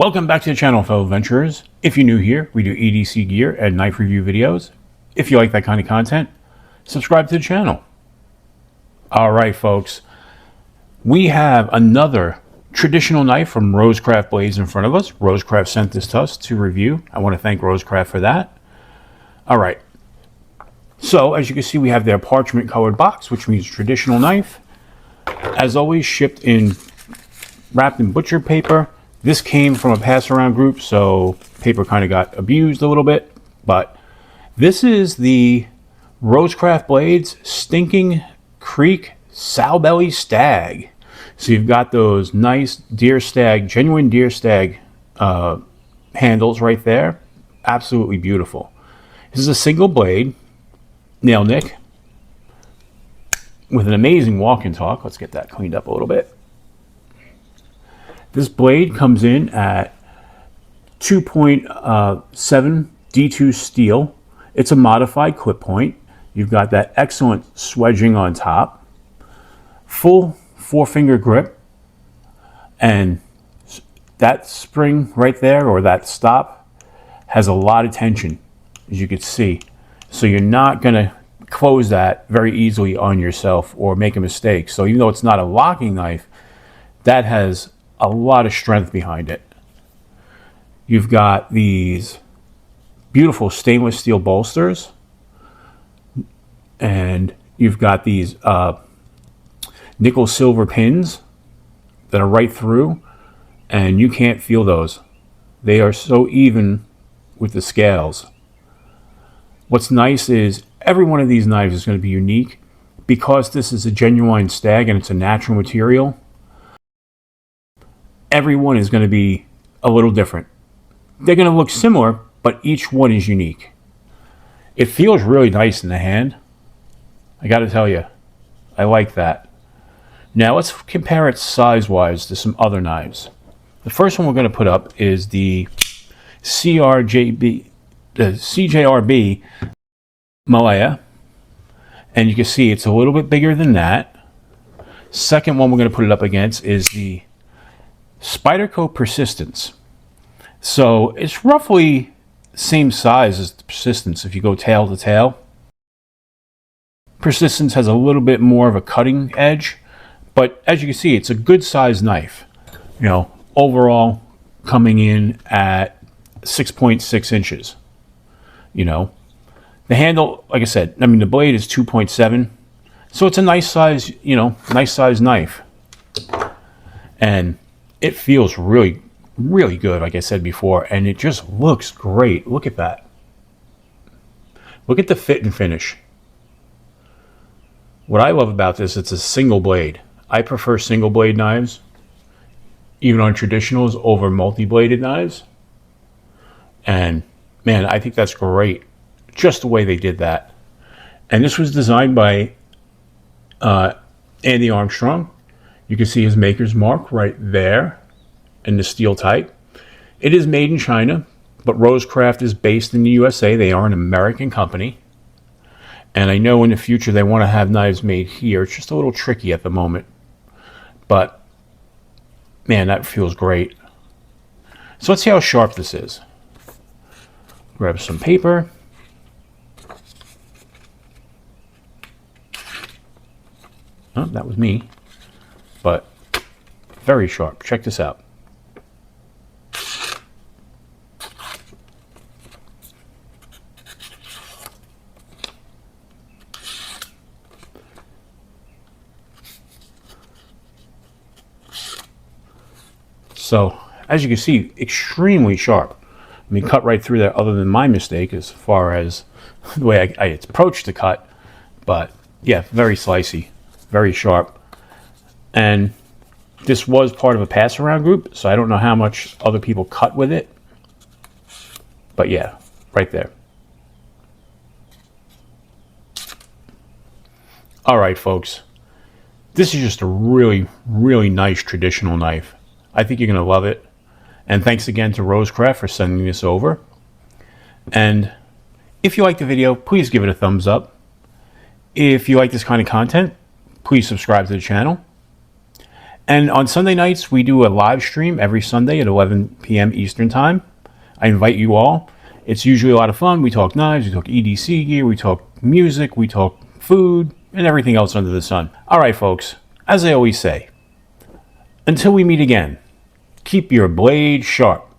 Welcome back to the channel, fellow adventurers. If you're new here, we do EDC gear and knife review videos. If you like that kind of content, subscribe to the channel. Alright folks, we have another traditional knife from RoseCraft Blades in front of us. RoseCraft sent this to us to review. I want to thank RoseCraft for that. Alright, so as you can see, we have their parchment colored box, which means traditional knife. As always, wrapped in butcher paper. This came from a pass-around group, so paper kind of got abused a little bit. But this is the RoseCraft Blades Stinking Creek Sowbelly Stag. So you've got those nice deer stag, genuine deer stag handles right there. Absolutely beautiful. This is a single blade, nail nick, with an amazing walk and talk. Let's get that cleaned up a little bit. This blade comes in at 2.7 D2 steel. It's a modified clip point. You've got that excellent swedging on top. Full 4-finger grip. And that spring right there, or that stop, has a lot of tension, as you can see. So you're not going to close that very easily on yourself or make a mistake. So even though it's not a locking knife, that has a lot of strength behind it. You've got these beautiful stainless steel bolsters, and you've got these nickel silver pins that are right through, and you can't feel those. They are so even with the scales. What's nice is every one of these knives is going to be unique because this is a genuine stag and it's a natural material. Every one is going to be a little different. They're going to look similar, but each one is unique. It feels really nice in the hand. I got to tell you, I like that. Now let's compare it size-wise to some other knives. The first one we're going to put up is the CJRB Malaya, and you can see it's a little bit bigger than that. Second one we're going to put it up against is the Spyderco Persistence. So it's roughly the same size as the Persistence if you go tail to tail. Persistence has a little bit more of a cutting edge, but as you can see, it's a good sized knife. You know, overall coming in at 6.6 inches. You know, the handle, like I said, I mean the blade is 2.7, so it's a nice size, you know, nice size knife. And it feels really, really good, like I said before, and it just looks great. Look at that. Look at the fit and finish. What I love about this, it's a single blade. I prefer single blade knives, even on traditionals, over multi-bladed knives. And man, I think that's great, just the way they did that. And this was designed by Andy Armstrong. You can see his maker's mark right there in the steel type. It is made in China, but RoseCraft is based in the USA. They are an American company. And I know in the future they want to have knives made here. It's just a little tricky at the moment. But man, that feels great. So let's see how sharp this is. Grab some paper. Oh, that was me. But very sharp. Check this out. So as you can see, extremely sharp. I mean, cut right through there, other than my mistake as far as the way I approached the cut. But yeah, very slicey, very sharp. And this was part of a pass-around group, so I don't know how much other people cut with it. But yeah, right there. All right, folks. This is just a really, really nice traditional knife. I think you're going to love it. And thanks again to RoseCraft for sending this over. And if you like the video, please give it a thumbs up. If you like this kind of content, please subscribe to the channel. And on Sunday nights, we do a live stream every Sunday at 11 p.m. Eastern Time. I invite you all. It's usually a lot of fun. We talk knives, we talk EDC gear, we talk music, we talk food, and everything else under the sun. All right, folks, as I always say, until we meet again, keep your blade sharp.